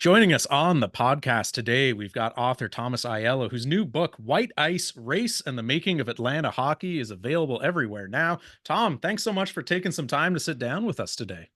Joining us on the podcast today, we've got author Thomas Aiello, whose new book, White Ice, Race and the Making of Atlanta Hockey, is available everywhere now. Tom, thanks so much for taking some time to sit down with us today.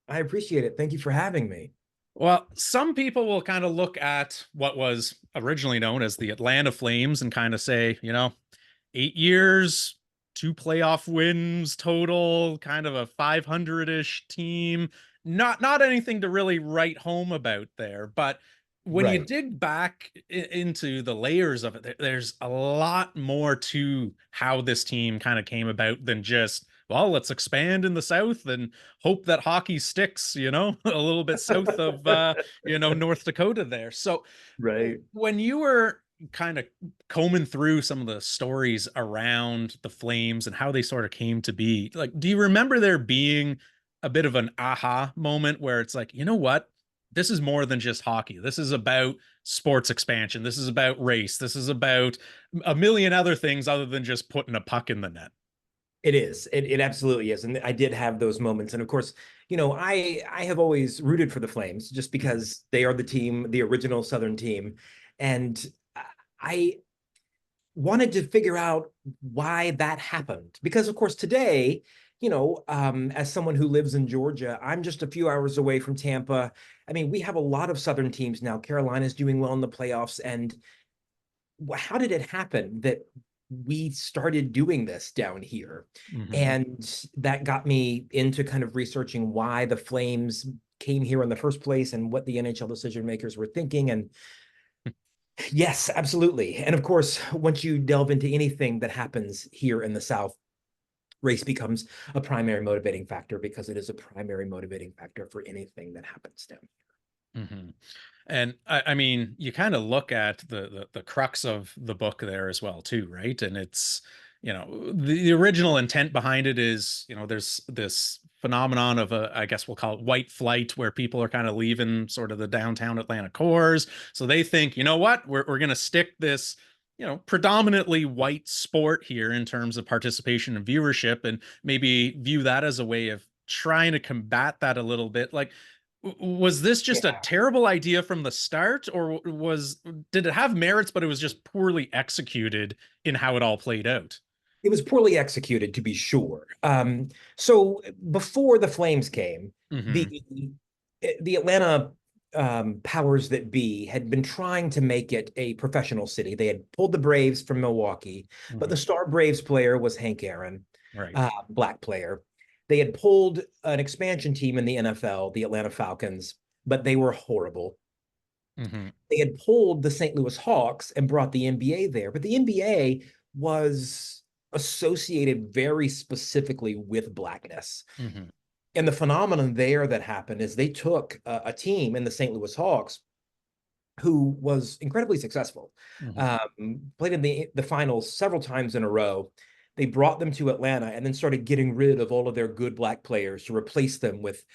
I appreciate it. Thank you for having me. Well, some people will kind of look at what was originally known as the Atlanta Flames and kind of say, 8 years, two playoff wins total, kind of a 500-ish team. Not anything to really write home about there, but when you Right. dig back into the layers of it, there's a lot more to how this team kind of came about than just, well, let's expand in the South and hope that hockey sticks, a little bit south of, North Dakota there. So Right. when you were kind of combing through some of the stories around the Flames and how they sort of came to be, like, do you remember there being a bit of an aha moment where it's like, you know what? This is more than just hockey. This is about sports expansion. This is about race. This is about a million other things other than just putting a puck in the net. It is. It absolutely is. And I did have those moments. And of course, I have always rooted for the Flames just Mhm. because they are the team, the original Southern team. And I wanted to figure out why that happened. Because of course, today, as someone who lives in Georgia, I'm just a few hours away from Tampa. I mean, we have a lot of Southern teams now. Carolina's doing well in the playoffs. And how did it happen that we started doing this down here? Mhm. And that got me into kind of researching why the Flames came here in the first place and what the NHL decision makers were thinking. And yes, absolutely. And of course, once you delve into anything that happens here in the South, race becomes a primary motivating factor because it is a primary motivating factor for anything that happens down Mhm. And I mean, you kind of look at the crux of the book there as well, too, right? And it's, the original intent behind it is, there's this phenomenon of a, I guess we'll call it white flight, where people are kind of leaving sort of the downtown Atlanta cores. So they think, you know what, we're going to stick this, predominantly white sport here in terms of participation and viewership, and maybe view that as a way of trying to combat that a little bit. Like, was this just a here. terrible idea from the start, or did it have merits, but it was just poorly executed in how it all played out? It was poorly executed, to be sure. So before the Flames came, the Hmm. the Atlanta powers that be had been trying to make it a professional city. They had pulled the Braves from Milwaukee, but the Hmm. star Braves player was Hank Aaron, Right. black player. They had pulled an expansion team in the NFL, the Atlanta Falcons, but they were horrible. Hmm. They had pulled the St. Louis Hawks and brought the NBA there, but the NBA was associated very specifically with blackness. Hmm. And the phenomenon there that happened is they took a team in the St. Louis Hawks who was incredibly successful, Hmm. played in the finals several times in a row. They brought them to Atlanta and then started getting rid of all of their good black players to replace them with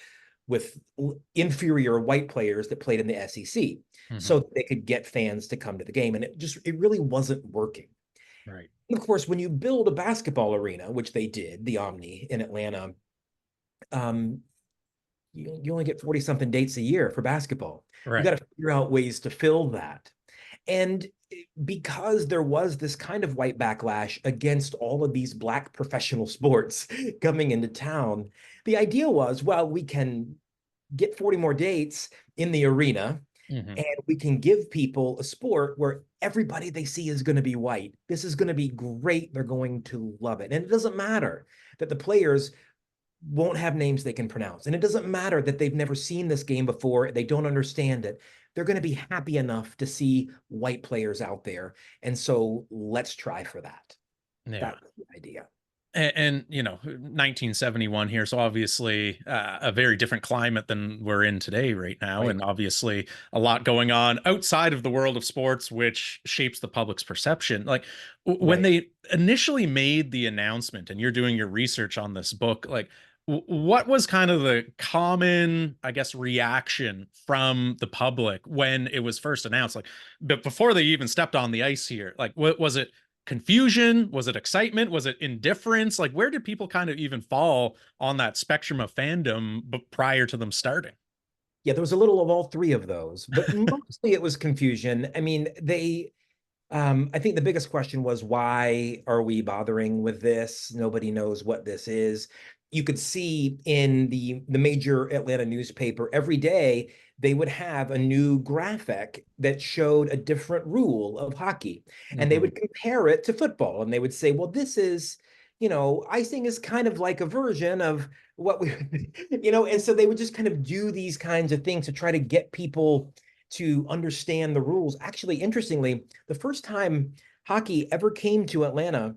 inferior white players that played in the SEC so Hmm. that they could get fans to come to the game. And it really wasn't working. Right. And of course, when you build a basketball arena, which they did, the Omni in Atlanta, um, you only get 40 something dates a year for basketball. You got Right. to figure out ways to fill that. And because there was this kind of white backlash against all of these black professional sports coming into town, the idea was, well, we can get 40 more dates in the arena Hmm. and we can give people a sport where everybody they see is going to be white. This is going to be great. They're going to love it. And it doesn't matter that the players won't have names they can pronounce. And it doesn't matter that they've never seen this game before, they don't understand it. They're going to be happy enough to see white players out there. And so let's try for that. Yeah. That was the idea. And 1971 here, so obviously a very different climate than we're in today right now, Right. and obviously a lot going on outside of the world of sports which shapes the public's perception. Like, when Right. they initially made the announcement and you're doing your research on this book, like, what was kind of the common, I guess, reaction from the public when it was first announced? Like, but before they even stepped on the ice here, like, what was it? Confusion? Was it excitement? Was it indifference? Like, where did people kind of even fall on that spectrum of fandom prior to them starting? Yeah, there was a little of all three of those, but mostly it was confusion. I mean, I think the biggest question was, why are we bothering with this? Nobody knows what this is. You could see in the major Atlanta newspaper every day, they would have a new graphic that showed a different rule of hockey, and they Hmm. would compare it to football, and they would say, well, this is, icing is kind of like a version of what we, and so they would just kind of do these kinds of things to try to get people to understand the rules. Actually, interestingly, the first time hockey ever came to Atlanta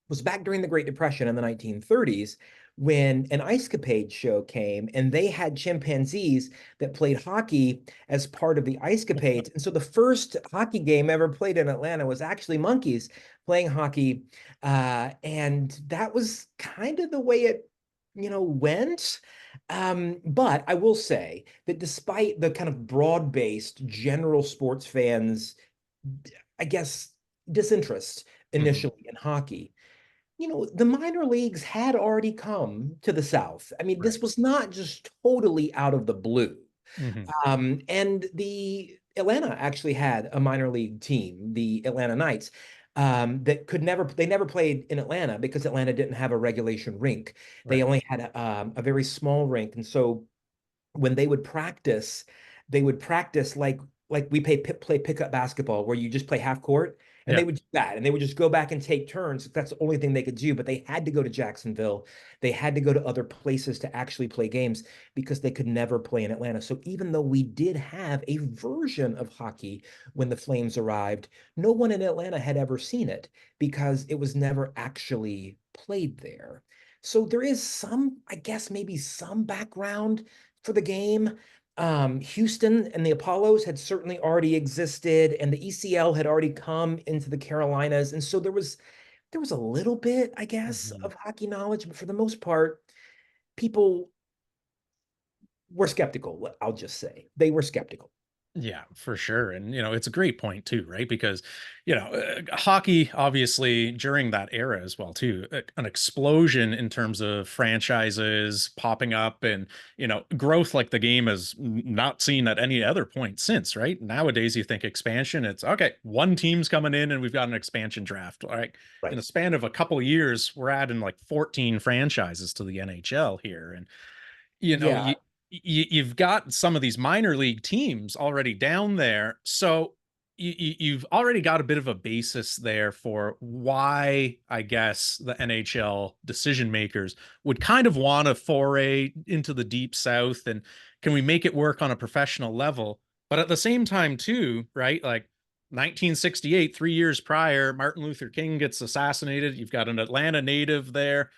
was back during the Great Depression in the 1930s, when an Ice Capade show came and they had chimpanzees that played hockey as part of the Ice Capades. And so the first hockey game ever played in Atlanta was actually monkeys playing hockey. And that was kind of the way it, went. But I will say that despite the kind of broad-based general sports fans, I guess, disinterest Hmm. initially in hockey, the minor leagues had already come to the South. I mean, this Right. was not just totally out of the blue. Hmm. And the Atlanta actually had a minor league team, the Atlanta Knights, that they never played in Atlanta because Atlanta didn't have a regulation rink. They Right. only had a very small rink. And so when they would practice like we play pickup basketball, where you just play half court, and Yeah. they would do that, and they would just go back and take turns. That's the only thing they could do. But they had to go to Jacksonville, they had to go to other places to actually play games because they could never play in Atlanta. So even though we did have a version of hockey when the Flames arrived, no one in Atlanta had ever seen it because it was never actually played there. So there is some, I guess, maybe some background for the game. Houston and the Apollos had certainly already existed, and the ECL had already come into the Carolinas, and so there was a little bit, I guess, Hmm. of hockey knowledge, but for the most part, people were skeptical. I'll just say they were skeptical. Yeah, for sure. And, it's a great point too, right? Because, hockey, obviously, during that era as well, too, an explosion in terms of franchises popping up and, growth like the game has not seen at any other point since, right? Nowadays, you think expansion, it's okay, one team's coming in and we've got an expansion draft. All right. In Right. a span of a couple of years, we're adding like 14 franchises to the NHL here. And you know Yeah. you, you've got some of these minor league teams already down there, so you've already got a bit of a basis there for why I guess the NHL decision makers would kind of want to foray into the deep south, and can we make it work on a professional level, but at the same time too, right? Like 1968, 3 years prior, Martin Luther King gets assassinated. You've got an Atlanta native there.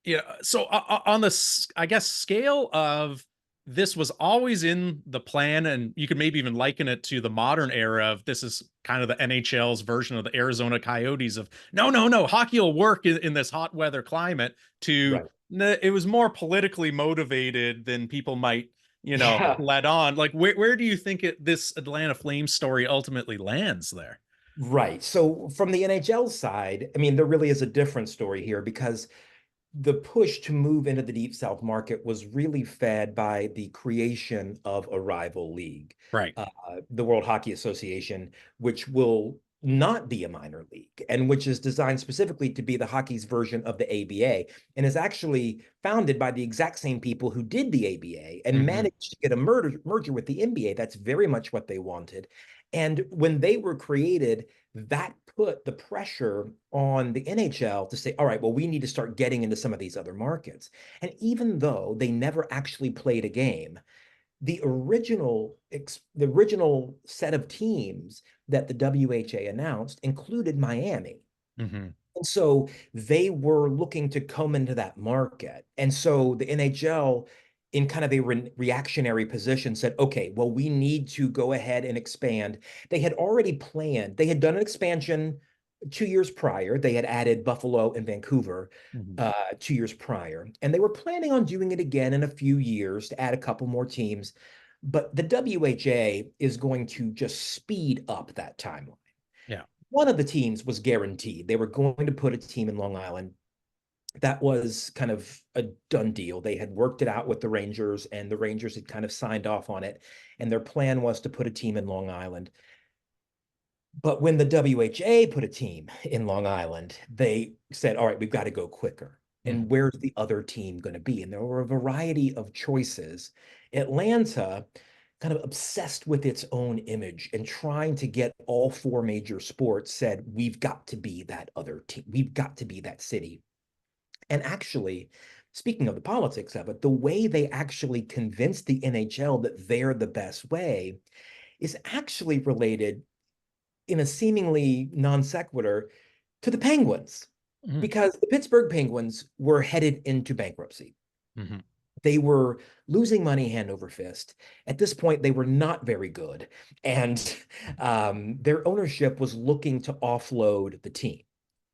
Yeah. So on the, I guess, scale of this was always in the plan, and you could maybe even liken it to the modern era of this is kind of the NHL's version of the Arizona Coyotes of no, no, no, hockey will work in this hot weather climate. To Right. it was more politically motivated than people might, Yeah. let on. Like, where do you think this Atlanta Flames story ultimately lands there? Right. So from the NHL side, I mean, there really is a different story here because the push to move into the Deep South market was really fed by the creation of a rival league, Right. uh, the World Hockey Association, which will not be a minor league and which is designed specifically to be the hockey's version of the ABA, and is actually founded by the exact same people who did the ABA and Hmm. managed to get a merger with the NBA. That's very much what they wanted. And when they were created, that put the pressure on the NHL to say, all right, well, we need to start getting into some of these other markets. And even though they never actually played a game, the original set of teams that the WHA announced included Miami. Hmm. And so they were looking to come into that market. And so the NHL, in kind of a reactionary position, said, okay, well, we need to go ahead and expand. They had already planned, they had done an expansion 2 years prior. They had added Buffalo and Vancouver Hmm. 2 years prior. And they were planning on doing it again in a few years to add a couple more teams. But the WHA is going to just speed up that timeline. Yeah. One of the teams was guaranteed. They were going to put a team in Long Island. that was kind of a done deal. They had worked it out with the Rangers, and the Rangers had kind of signed off on it. And their plan was to put a team in Long Island. But when the WHA put a team in Long Island, they said, all right, we've got to go quicker. And Mhm. where's the other team going to be? And there were a variety of choices. Atlanta, kind of obsessed with its own image and trying to get all four major sports, said, we've got to be that other team. We've got to be that city. And actually, speaking of the politics of it, the way they actually convinced the NHL that they're the best way is actually related in a seemingly non sequitur to the Penguins, Mhm. because the Pittsburgh Penguins were headed into bankruptcy. Mhm. They were losing money hand over fist. At this point, they were not very good. And their ownership was looking to offload the team.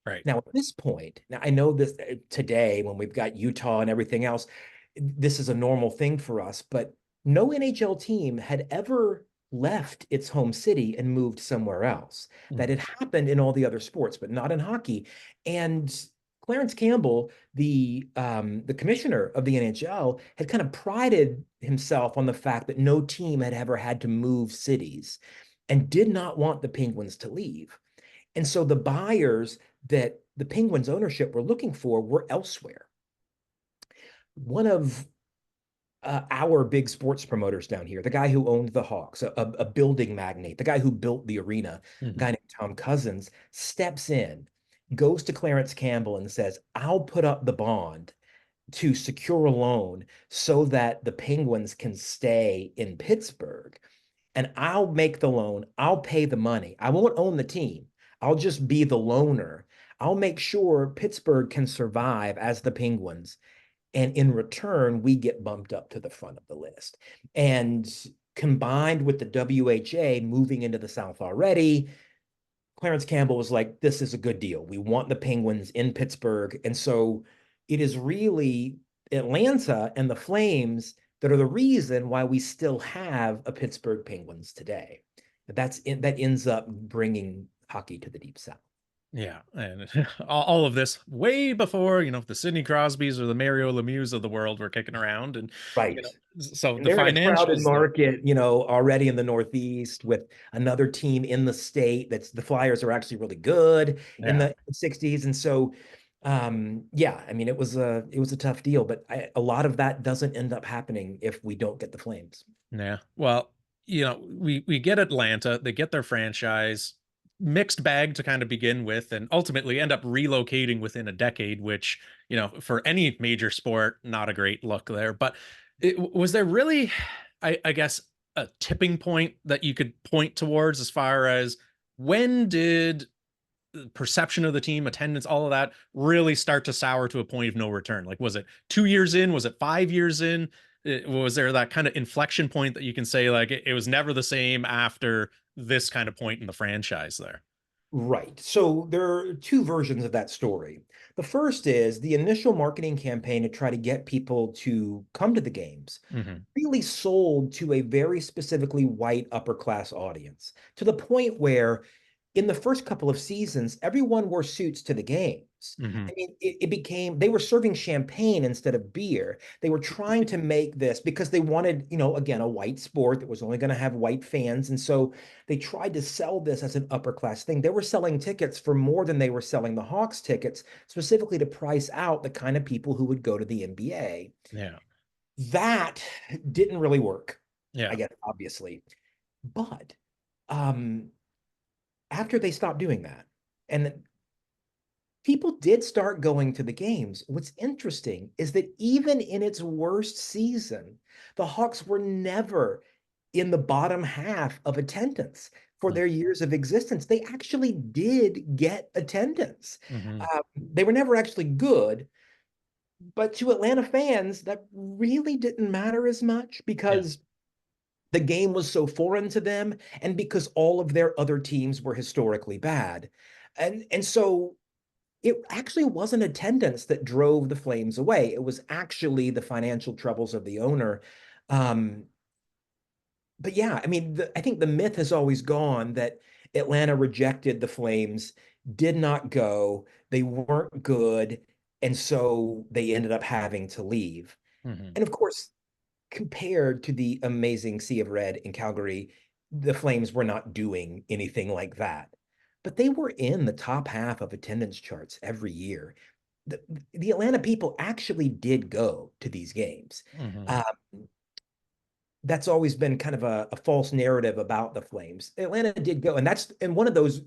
Right. Now, at this point, now I know this today when we've got Utah and everything else, this is a normal thing for us, but no NHL team had ever left its home city and moved somewhere else. That Mhm. had happened in all the other sports, but not in hockey. And Clarence Campbell, the commissioner of the NHL, had kind of prided himself on the fact that no team had ever had to move cities and did not want the Penguins to leave. And so the buyers that the Penguins ownership were looking for were elsewhere. One of our big sports promoters down here, the guy who owned the Hawks, a building magnate, the guy who built the arena, a Mhm. guy named Tom Cousins, steps in, goes to Clarence Campbell and says, I'll put up the bond to secure a loan so that the Penguins can stay in Pittsburgh, and I'll make the loan. I'll pay the money. I won't own the team. I'll just be the loaner. I'll make sure Pittsburgh can survive as the Penguins. And in return, we get bumped up to the front of the list. And combined with the WHA moving into the South already, Clarence Campbell was like, this is a good deal. We want the Penguins in Pittsburgh. And so it is really Atlanta and the Flames that are the reason why we still have a Pittsburgh Penguins today. That ends up bringing hockey to the Deep South. Yeah, and all of this way before the Sidney Crosbys or the Mario Lemieux of the world were kicking around, and Right. so And the they're in a crowded financials there. market, already in the Northeast with another team in the state that's the Flyers are actually really good in Yeah, the 60s. And so yeah, I mean it was a tough deal, but a lot of that doesn't end up happening if we don't get the Flames. yeah. Well, we get Atlanta, they get their franchise, mixed bag to kind of begin with, and ultimately end up relocating within a decade, which for any major sport, not a great look there. But was there really, I guess, a tipping point that you could point towards as far as when did perception of the team, attendance, all of that really start to sour to a point of no return? Like, was it 2 years in? Was it 5 years in? Was there that kind of inflection point that you can say, like, it was never the same after this kind of point in the franchise there? Right. So there are two versions of that story. The first is the initial marketing campaign to try to get people to come to the games Hmm. really sold to a very specifically white upper class audience, to the point where in the first couple of seasons, everyone wore suits to the games. Hmm. I mean, it became they were serving champagne instead of beer. They were trying to make this because they wanted, again, a white sport that was only going to have white fans. And so they tried to sell this as an upper class thing. They were selling tickets for more than they were selling the Hawks tickets, specifically to price out the kind of people who would go to the NBA. Yeah. That didn't really work, I Yeah. guess, obviously. But um, after they stopped doing that, and people did start going to the games. What's interesting is that even in its worst season, the Hawks were never in the bottom half of attendance for their years of existence. They actually did get attendance. Mm-hmm. They were never actually good, but to Atlanta fans, that really didn't matter as much Yeah. because the game was so foreign to them and because all of their other teams were historically bad. And so it actually wasn't attendance that drove the Flames away. It was actually the financial troubles of the owner. Um, but yeah, I mean, I think the myth has always gone that Atlanta rejected the Flames, did not go, they weren't good. And so they ended up having to leave. Hmm. And of course, compared to the amazing Sea of Red in Calgary, the Flames were not doing anything like that. But they were in the top half of attendance charts every year. The Atlanta people actually did go to these games. Hmm. Uh, that's always been kind of a false narrative about the Flames. Atlanta did go, and one of those,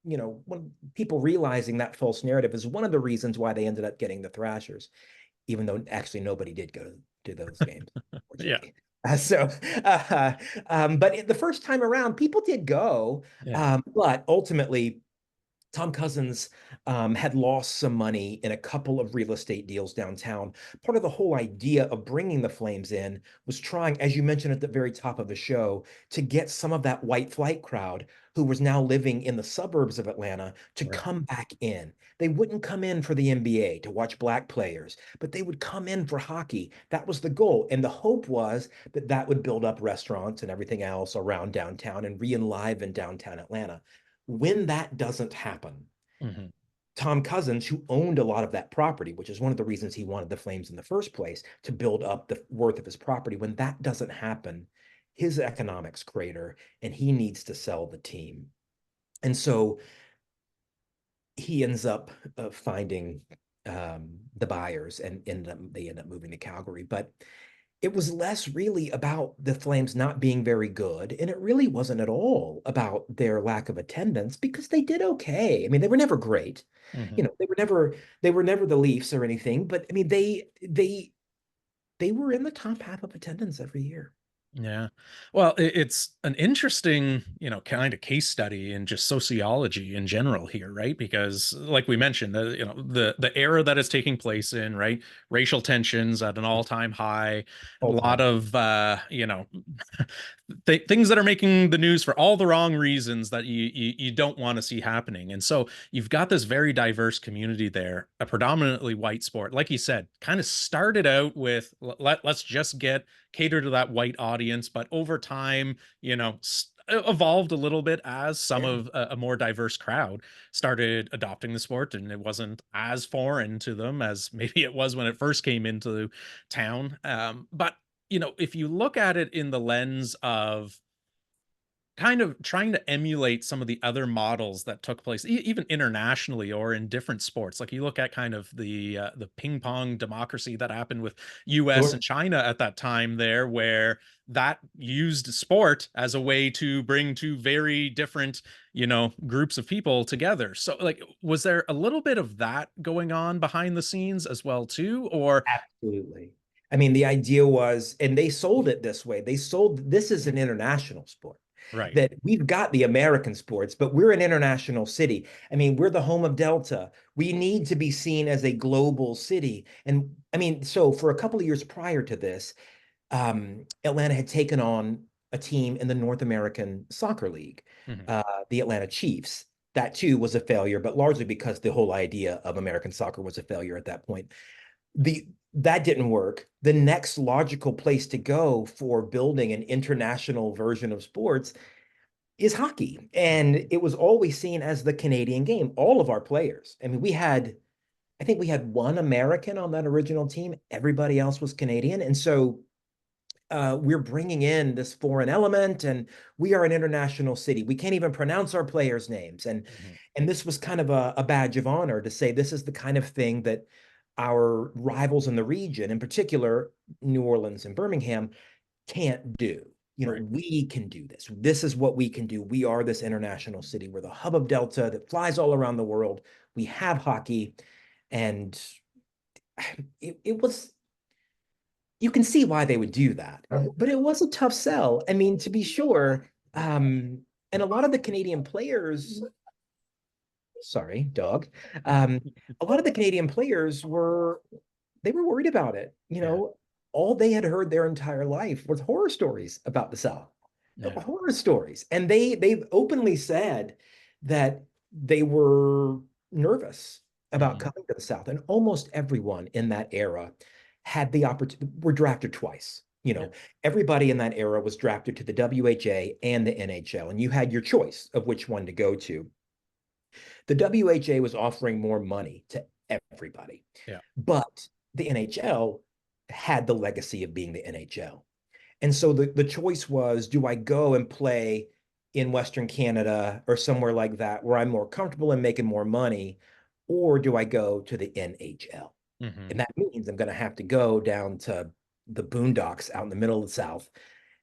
when people realizing that false narrative is one of the reasons why they ended up getting the Thrashers, even though actually nobody did go to those games, Yeah. unfortunately. So, uh, but the first time around, people did go, Yeah. but ultimately Tom Cousins had lost some money in a couple of real estate deals downtown. Part of the whole idea of bringing the Flames in was trying, as you mentioned at the very top of the show, to get some of that white flight crowd who was now living in the suburbs of Atlanta to Right. come back in. They wouldn't come in for the NBA to watch black players, but they would come in for hockey. That was the goal. And the hope was that that would build up restaurants and everything else around downtown and re-enliven downtown Atlanta. When that doesn't happen, Hmm. Tom Cousins, who owned a lot of that property, which is one of the reasons he wanted the Flames in the first place, to build up the worth of his property, when that doesn't happen, his economics crater and he needs to sell the team. And so he ends up finding the buyers and they end up moving to Calgary. But it was less really about the Flames not being very good, and it really wasn't at all about their lack of attendance because they did okay. I mean, they were never great. Hmm. They were never the Leafs or anything, but I mean, they were in the top half of attendance every year. Yeah. Well, it's an interesting, kind of case study in just sociology in general here, right? Because like we mentioned, the era that is taking place in, right? Racial tensions at an all-time high, a All lot time. of things that are making the news for all the wrong reasons that you don't want to see happening. And so you've got this very diverse community there, a predominantly white sport. Like you said, kind of started out with let's just get cater to that white audience, but over time, evolved a little bit as some Yeah. of a more diverse crowd started adopting the sport, and it wasn't as foreign to them as maybe it was when it first came into town. But if you look at it in the lens of kind of trying to emulate some of the other models that took place even internationally or in different sports, like you look at kind of the ping pong democracy that happened with US Sure. and China at that time there, where that used sport as a way to bring two very different groups of people together. So like, was there a little bit of that going on behind the scenes as well too, or Absolutely. I mean, the idea was, and they sold it this way. They sold this is an international sport. right? That we've got the American sports, but we're an international city. I mean, we're the home of Delta. We need to be seen as a global city. And I mean, so for a couple of years prior to this, Atlanta had taken on a team in the North American Soccer League, Hmm. the Atlanta Chiefs. That too was a failure, but largely because the whole idea of American soccer was a failure at that point. That didn't work. The next logical place to go for building an international version of sports is hockey. And it was always seen as the Canadian game. All of our players, I mean, I think we had one American on that original team. Everybody else was Canadian. And so we're bringing in this foreign element, and we are an international city. We can't even pronounce our players' names, Hmm. and this was kind of a badge of honor to say this is the kind of thing that our rivals in the region, in particular New Orleans and Birmingham, can't do. Right. We can do this. This is what we can do. We are this international city. We're the hub of Delta that flies all around the world. We have hockey, and it was you can see why they would do that. But it was a tough sell. I mean, to be sure. And a lot of the Canadian players, sorry, dog. A lot of the Canadian players they were worried about it. Yeah. All they had heard their entire life was horror stories about the South. Yeah. Horror stories. And they've openly said that they were nervous about Hmm. coming to the South. And almost everyone in that era had the opportunity, were drafted twice. Yeah. Everybody in that era was drafted to the WHA and the NHL, and you had your choice of which one to go to. The WHA was offering more money to everybody. Yeah. But the NHL had the legacy of being the NHL. And so the choice was, do I go and play in Western Canada or somewhere like that where I'm more comfortable and making more money, or do I go to the NHL? Hmm. And that means I'm going to have to go down to the boondocks out in the middle of the South.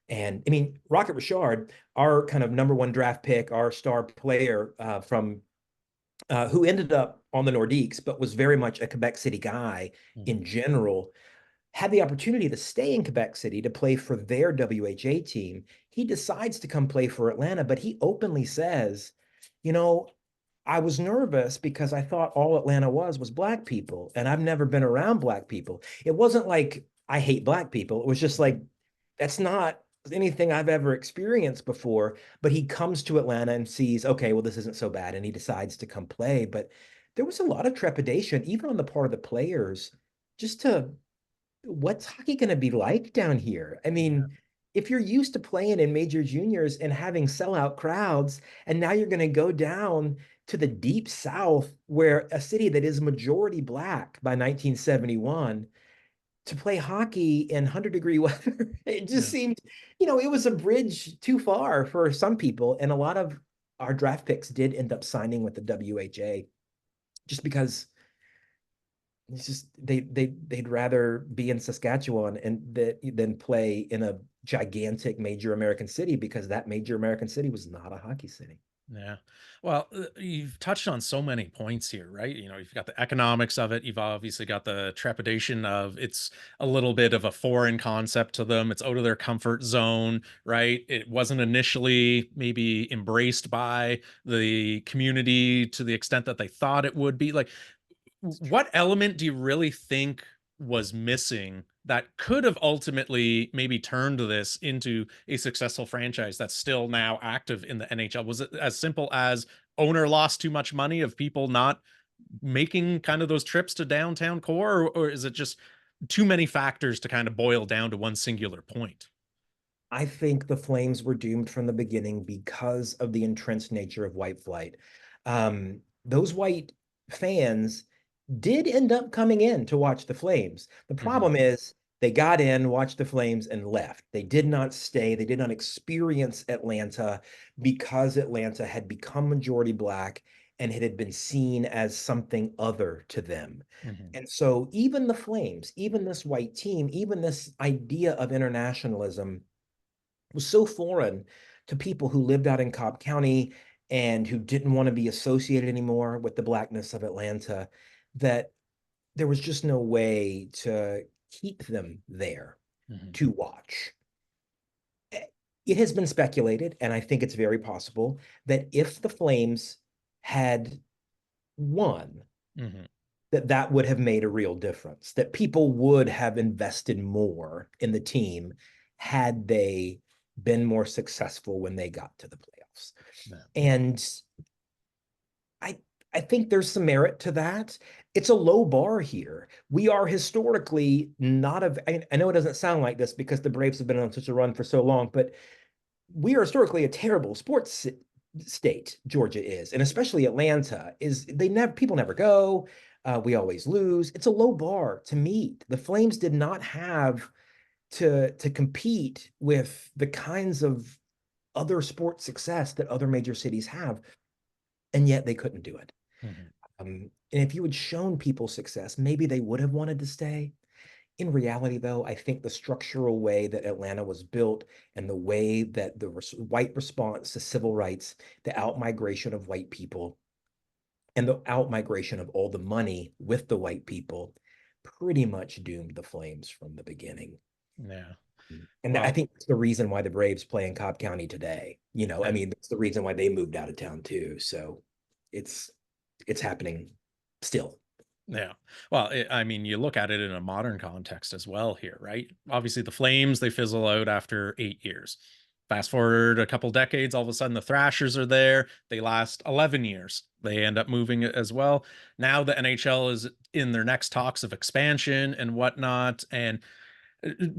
And I mean, Rocket Richard, our kind of number one draft pick, our star player from who ended up on the Nordiques, but was very much a Quebec City guy Hmm. in general, had the opportunity to stay in Quebec City to play for their WHA team. He decides to come play for Atlanta, but he openly says, you know, I was nervous because I thought all Atlanta was black people, and I've never been around black people. It wasn't like I hate black people. It was just like that's not anything I've ever experienced before. But he comes to Atlanta and sees, okay, well, this isn't so bad, and he decides to come play. But there was a lot of trepidation, even on the part of the players, just to what's hockey going to be like down here? I Yeah. mean, if you're used to playing in major juniors and having sellout crowds, and now you're going to go down to the deep South, where a city that is majority black by 1971, to play hockey in 100-degree weather, it just Yeah. seemed, it was a bridge too far for some people. And a lot of our draft picks did end up signing with the WHA just because it's just they'd rather be in Saskatchewan and than play in a gigantic major American city, because that major American city was not a hockey city. Yeah. Well, you've touched on so many points here, right? You've got the economics of it. You've obviously got the trepidation of it's a little bit of a foreign concept to them. It's out of their comfort zone, right? It wasn't initially maybe embraced by the community to the extent that they thought it would be. Like, what element do you really think was missing that could have ultimately maybe turned this into a successful franchise that's still now active in the NHL? Was it as simple as owner lost too much money of people not making kind of those trips to downtown core, or is it just too many factors to kind of boil down to one singular point? I think the Flames were doomed from the beginning because of the entrenched nature of white flight. Those white fans did end up coming in to watch the Flames. The Hmm. problem is they got in, watched the Flames, and left. They did not stay. They did not experience Atlanta because Atlanta had become majority black and it had been seen as something other to them. Hmm. And so even the Flames, even this white team, even this idea of internationalism was so foreign to people who lived out in Cobb County and who didn't want to be associated anymore with the blackness of Atlanta, that there was just no way to keep them there Hmm. to watch. It has been speculated, and I think it's very possible, that if the Flames had won, Hmm. that would have made a real difference, that people would have invested more in the team had they been more successful when they got to the playoffs. Yeah. And I I think there's some merit to that. It's a low bar here. We are historically not I know it doesn't sound like this because the Braves have been on such a run for so long, but we are historically a terrible sports state. Georgia is, and especially Atlanta is. They never People never go. We always lose. It's a low bar to meet. The Flames did not have to compete with the kinds of other sports success that other major cities have, and yet they couldn't do it. Hmm. And if you had shown people success, maybe they would have wanted to stay. In reality, though, I think the structural way that Atlanta was built and the way that the white response to civil rights, the outmigration of white people, and the outmigration of all the money with the white people pretty much doomed the Flames from the beginning. Yeah. And I Well, think that's the reason why the Braves play in Cobb County today. I yeah. mean, that's the reason why they moved out of town too. So it's it's happening still. Yeah. Well, I mean, you look at it in a modern context as well here, right? Obviously, the Flames, they fizzle out after 8 years. Fast forward a couple decades, all of a sudden the Thrashers are there. They last 11 years. They end up moving as well. Now the NHL is in their next talks of expansion and whatnot. And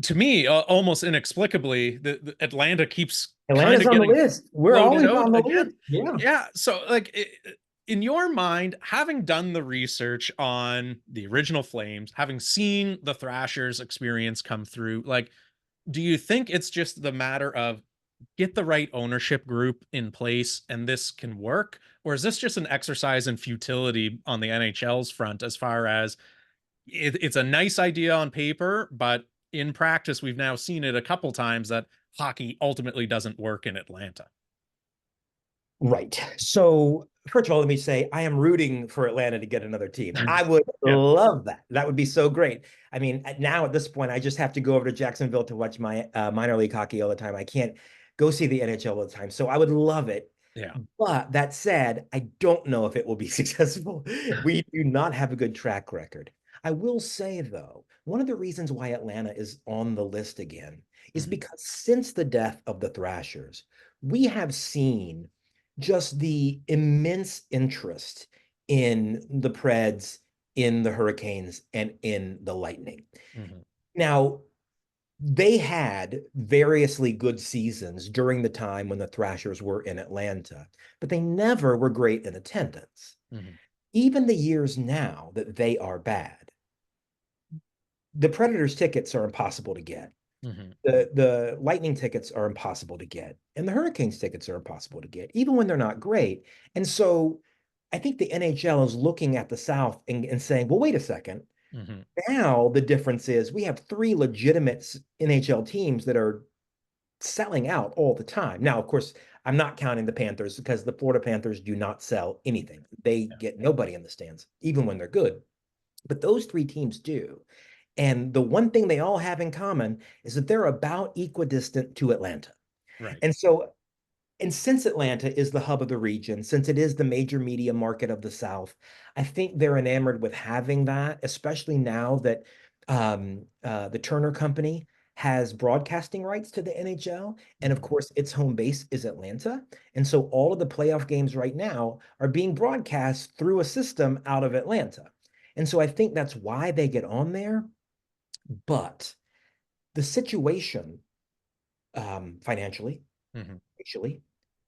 to me, almost inexplicably, the Atlanta keeps kind Atlanta's of on the getting list. We're floated always out on the again. list. Yeah. Yeah. So, like, in your mind, having done the research on the original Flames, having seen the Thrashers experience come through, like, do you think it's just the matter of get the right ownership group in place and this can work? Or is this just an exercise in futility on the NHL's front as far as it's a nice idea on paper, but in practice, we've now seen it a couple times that hockey ultimately doesn't work in Atlanta. Right. So, first of all, let me say I am rooting for Atlanta to get another team. I would Yeah. love that. That would be so great. I mean, now at this point, I just have to go over to Jacksonville to watch my minor league hockey all the time. I can't go see the NHL all the time. So, I would love it. Yeah. But that said, I don't know if it will be successful. We do not have a good track record. I will say, though, one of the reasons why Atlanta is on the list again is Mhm. because since the death of the Thrashers, we have seen just the immense interest in the Preds, in the Hurricanes, and in the Lightning. Mhm. Now, they had variously good seasons during the time when the Thrashers were in Atlanta, but they never were great in attendance. Mhm. Even the years now that they are bad, the Predators tickets are impossible to get. Mhm. The Lightning tickets are impossible to get, and the Hurricanes tickets are impossible to get, even when they're not great. And so I think the NHL is looking at the South and saying, well, wait a second. Mhm. Now the difference is we have three legitimate NHL teams that are selling out all the time. Now, of course, I'm not counting the Panthers because the Florida Panthers do not sell anything. They Yeah. get nobody in the stands, even when they're good. But those three teams do. And the one thing they all have in common is that they're about equidistant to Atlanta. Right. And so, and since Atlanta is the hub of the region, since it is the major media market of the South, I think they're enamored with having that, especially now that the Turner Company has broadcasting rights to the NHL. And of Mhm. course, its home base is Atlanta. And so all of the playoff games right now are being broadcast through a system out of Atlanta. And so I think that's why they get on there. But the situation financially, Mhm. racially,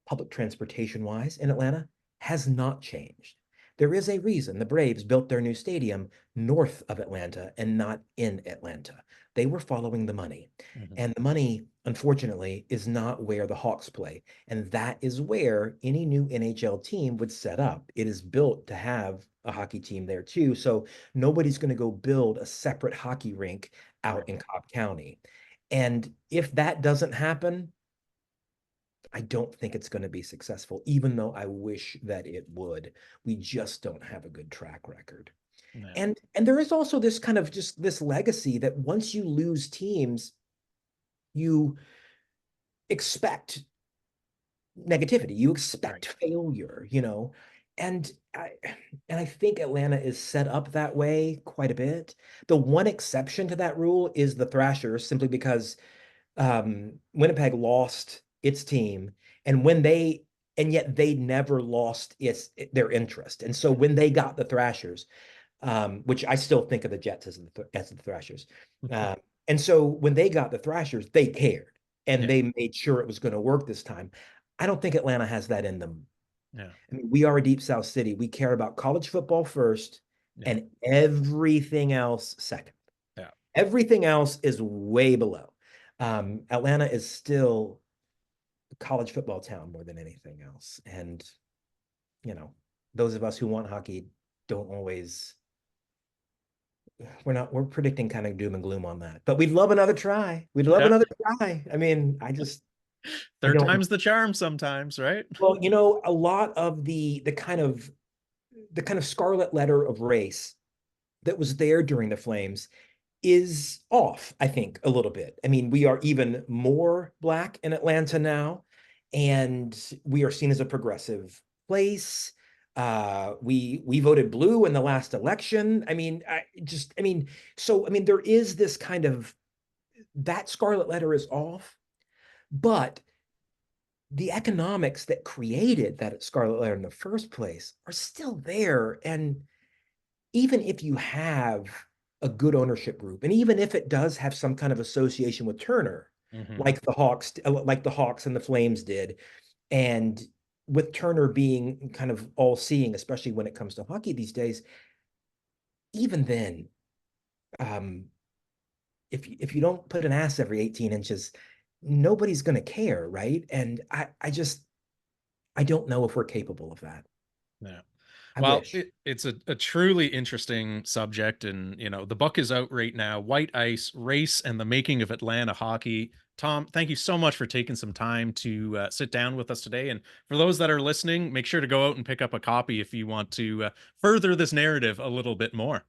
public transportation wise in Atlanta has not changed. There is a reason the Braves built their new stadium north of Atlanta and not in Atlanta. They were following the money. Mhm. And the money, unfortunately, is not where the Hawks play. And that is where any new NHL team would set up. It is built to have a hockey team there too. So nobody's going to go build a separate hockey rink Right. out in Cobb County. And if that doesn't happen, I don't think it's going to be successful, even though I wish that it would. We just don't have a good track record. Yeah. And there is also this kind of just this legacy that once you lose teams, you expect negativity, you Right. expect failure, you know. And I and I think Atlanta is set up that way quite a bit. The one exception to that rule is the Thrashers, simply because Winnipeg lost its team, and when they and yet they never lost their interest. And so when they got the Thrashers, which I still think of the Jets as the Thrashers, Mhm. uh, and so when they got the Thrashers, they cared and Yeah. they made sure it was going to work this time. I don't think Atlanta has that in them. Yeah. I mean, we are a deep South city. We care about college football first Yeah. and everything else second. Yeah. Everything else is way below. Atlanta is still a college football town more than anything else. And, you know, those of us who want hockey don't always, we're predicting kind of doom and gloom on that. But we'd love another try. We'd love Yeah. another try. I mean, I Third don't, time's the charm sometimes, right? well, a lot of the kind of scarlet letter of race that was there during the Flames is off, I think, a little bit. I mean, we are even more black in Atlanta now, and we are seen as a progressive place. We voted blue in the last election. I mean, there is this kind of that scarlet letter is off, but the economics that created that scarlet letter in the first place are still there. And even if you have a good ownership group, and even if it does have some kind of association with Turner, Mhm. like the Hawks and the Flames did, and with Turner being kind of all seeing, especially when it comes to hockey these days, even then, um, if you don't put an ass every 18 inches, nobody's going to care, right? And I don't know if we're capable of that. Yeah. I Well, wish. it's a truly interesting subject. And, the book is out right now, White Ice, Race, and the Making of Atlanta Hockey. Tom, thank you so much for taking some time to sit down with us today. And for those that are listening, make sure to go out and pick up a copy if you want to further this narrative a little bit more.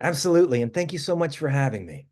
Absolutely. And thank you so much for having me.